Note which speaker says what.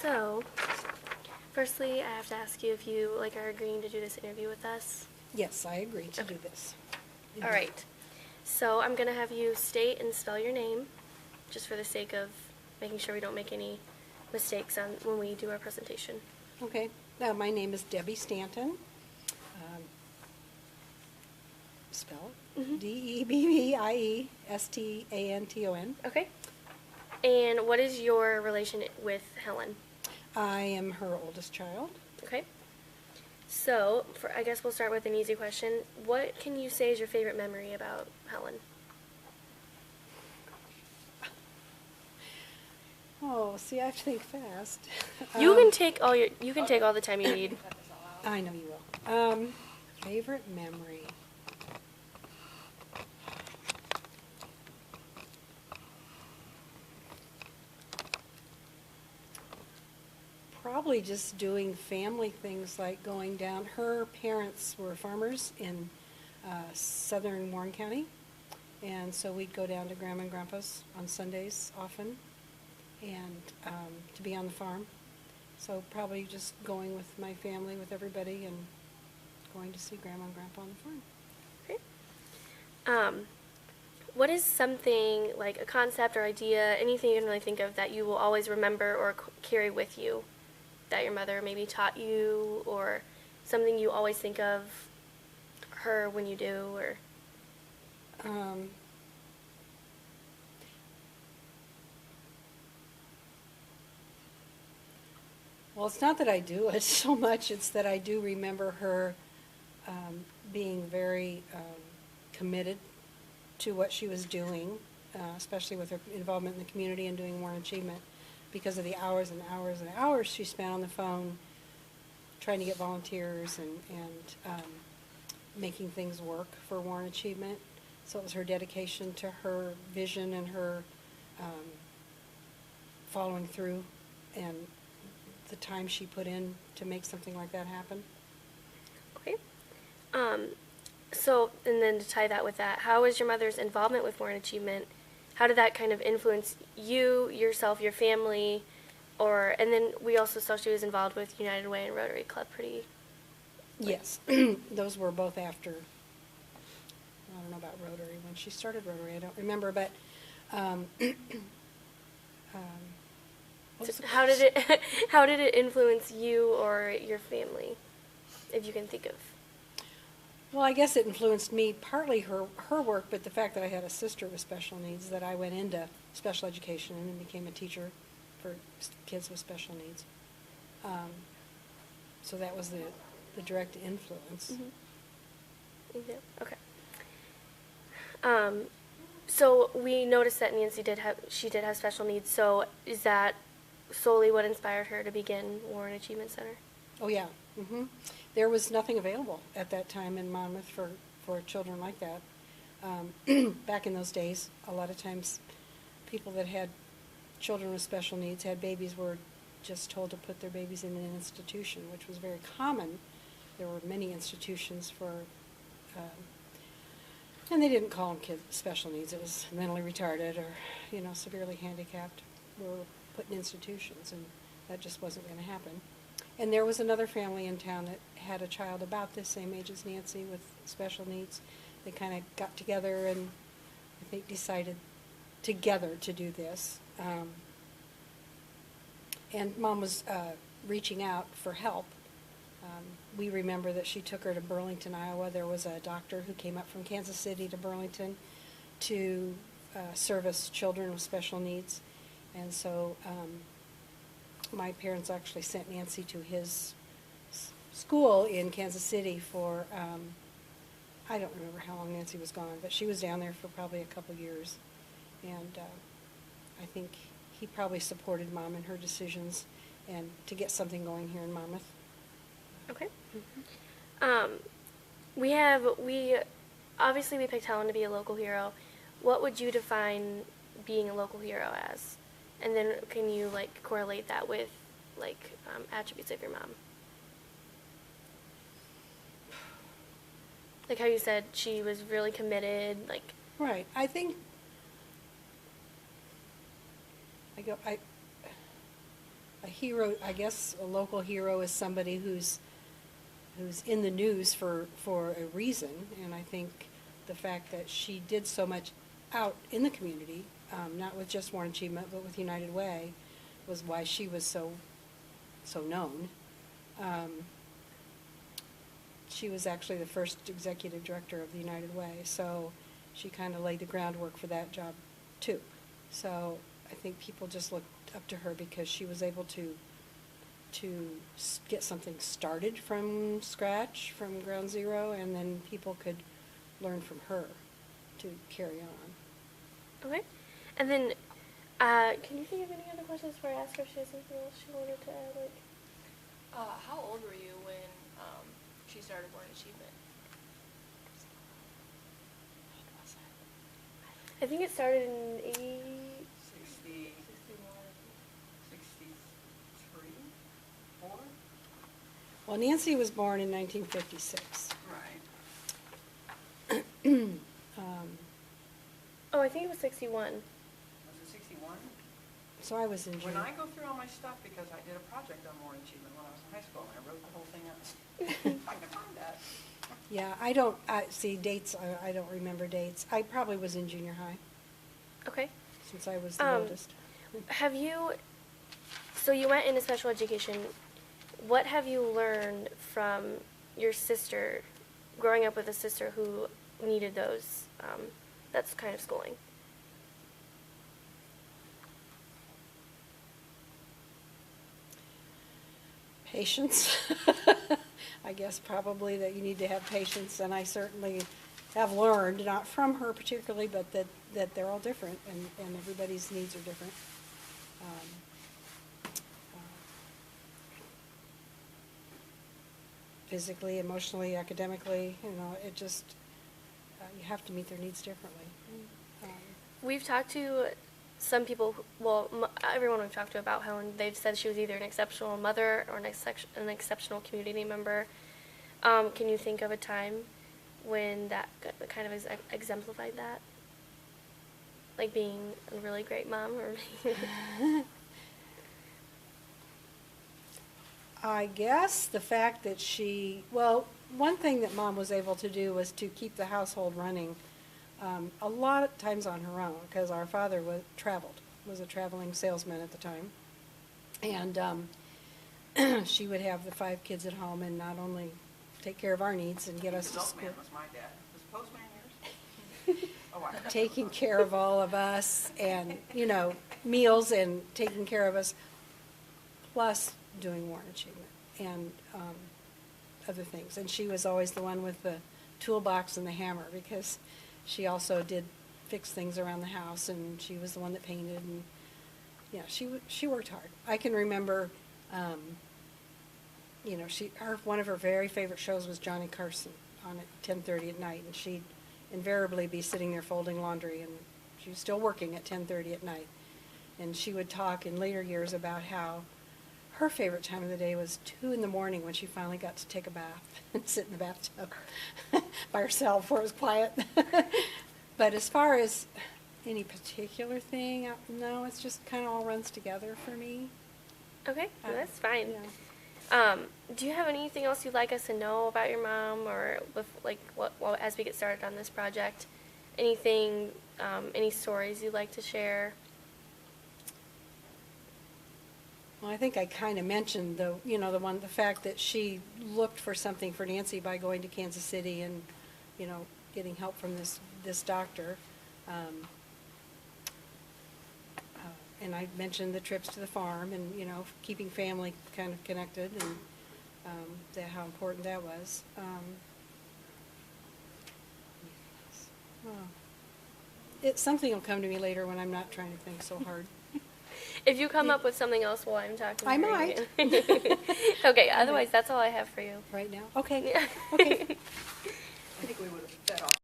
Speaker 1: So, firstly, I have to ask you if you are agreeing to do this interview with us.
Speaker 2: Yes, I agree to do this.
Speaker 1: All right. So I'm going to have you state and spell your name, just for the sake of making sure we don't make any mistakes when we do our presentation.
Speaker 2: Okay. My name is Debbie Stanton. Spell it. Debbiestanton.
Speaker 1: Okay. And what is your relation with Helen?
Speaker 2: I am her oldest child.
Speaker 1: Okay. So, I guess we'll start with an easy question. What can you say is your favorite memory about Helen?
Speaker 2: Oh, see, I have to think fast.
Speaker 1: You can take all the time you need.
Speaker 2: I know you will. Favorite memory. Probably just doing family things like going down. Her parents were farmers in southern Warren County, and so we'd go down to Grandma and Grandpa's on Sundays often, and to be on the farm. So probably just going with my family, with everybody, and going to see Grandma and Grandpa on the farm.
Speaker 1: Okay. What is something, like a concept or idea, anything you can really think of that you will always remember or carry with you that your mother maybe taught you, or something you always think of her when you do, or?
Speaker 2: Well, it's not that I do it so much, it's that I do remember her being very committed to what she was doing, especially with her involvement in the community and doing Warren Achievement, because of the hours and hours and hours she spent on the phone trying to get volunteers and making things work for Warren Achievement. So it was her dedication to her vision and her following through and the time she put in to make something like that happen.
Speaker 1: Okay. So, and then to tie that with that, how was your mother's involvement with Warren Achievement? How did that kind of influence you, yourself, your family, and then we also saw she was involved with United Way and Rotary Club pretty?
Speaker 2: Yes, those were both after, I don't know about Rotary, when she started Rotary, I don't remember, but
Speaker 1: So how did it influence you or your family, if you can think of?
Speaker 2: Well, I guess it influenced me, partly her work, but the fact that I had a sister with special needs, that I went into special education and then became a teacher for kids with special needs. So that was the direct influence.
Speaker 1: Mm-hmm. Okay. So we noticed that Nancy did have special needs. So is that solely what inspired her to begin Warren Achievement Center?
Speaker 2: Oh yeah. Mm-hmm. There was nothing available at that time in Monmouth for children like that. Back in those days, a lot of times people that had children with special needs, had babies, were just told to put their babies in an institution, which was very common. There were many institutions for, and they didn't call them kids with special needs. It was mentally retarded or, severely handicapped were put in institutions, and that just wasn't going to happen. And there was another family in town that had a child about the same age as Nancy with special needs. They kind of got together and I think decided together to do this. And Mom was reaching out for help. We remember that she took her to Burlington, Iowa. There was a doctor who came up from Kansas City to Burlington to service children with special needs. And so my parents actually sent Nancy to his school in Kansas City for, I don't remember how long Nancy was gone, but she was down there for probably a couple years. And I think he probably supported Mom in her decisions and to get something going here in Monmouth.
Speaker 1: Okay. Mm-hmm. We obviously picked Helen to be a local hero. What would you define being a local hero as? And then can you correlate that with attributes of your mom? Like how you said she was really committed,
Speaker 2: Right. I think a hero, I guess a local hero is somebody who's in the news for a reason, and I think the fact that she did so much out in the community, not with just Warren Achievement, but with United Way, was why she was so known. She was actually the first executive director of the United Way, so she kind of laid the groundwork for that job too. So I think people just looked up to her because she was able to get something started from scratch, from ground zero, and then people could learn from her to carry on.
Speaker 1: Okay. And then, can you think of any other questions before I ask her if she has anything else she wanted to add? Like,
Speaker 3: How old were you when she started Born Achievement?
Speaker 1: I think it started in
Speaker 4: 60, 63, 4?
Speaker 2: Well, Nancy was born in 1956.
Speaker 4: Right.
Speaker 1: Oh, I think it was 61.
Speaker 4: Was it 61?
Speaker 2: So I was in
Speaker 4: When
Speaker 2: junior.
Speaker 4: I go through all my stuff, because I did a project on Warren Achievement when I was in high school, and I wrote the whole thing out. If I can find that.
Speaker 2: Yeah, I don't, see dates, I don't remember dates. I probably was in junior high,
Speaker 1: Okay.
Speaker 2: since I was the oldest.
Speaker 1: Have you, so you went into special education. What have you learned from your sister, growing up with a sister who needed those, that's kind of schooling?
Speaker 2: Patience. I guess probably that you need to have patience, and I certainly have learned, not from her particularly, but that they're all different, and everybody's needs are different. Physically, emotionally, academically, it just, you have to meet their needs differently.
Speaker 1: We've talked to some people, everyone we've talked to about Helen, they've said she was either an exceptional mother or an exceptional community member. Can you think of a time when that kind of exemplified that? Like being a really great mom? Or
Speaker 2: I guess the fact that one thing that Mom was able to do was to keep the household running a lot of times on her own, because our father was a traveling salesman at the time. And she would have the 5 kids at home and not only take care of our needs and get us to school.
Speaker 4: Milkman was my dad. Was Postman yours? Oh, I
Speaker 2: Taking care of all of us and, meals and taking care of us, plus doing Warren Achievement and other things. And she was always the one with the toolbox and the hammer, because she also did fix things around the house, and she was the one that painted, and she worked hard. I can remember, one of her very favorite shows was Johnny Carson on at 10:30 at night, and she'd invariably be sitting there folding laundry, and she was still working at 10:30 at night. And she would talk in later years about how her favorite time of the day was 2 in the morning, when she finally got to take a bath and sit in the bathtub by herself where it was quiet. But as far as any particular thing, no, it's just kind of all runs together for me.
Speaker 1: Okay, that's fine.
Speaker 2: Yeah.
Speaker 1: Do you have anything else you'd like us to know about your mom, or with as we get started on this project? Anything, any stories you'd like to share?
Speaker 2: Well, I think I kind of mentioned the fact that she looked for something for Nancy by going to Kansas City and, getting help from this doctor. And I mentioned the trips to the farm and, keeping family kind of connected, and how important that was. Something will come to me later when I'm not trying to think so hard.
Speaker 1: If you come up with something else while I'm talking,
Speaker 2: I
Speaker 1: to her,
Speaker 2: might.
Speaker 1: you can- Okay, otherwise that's all I have for you.
Speaker 2: Right now? Okay.
Speaker 1: Yeah.
Speaker 2: Okay.
Speaker 4: think we would have fed off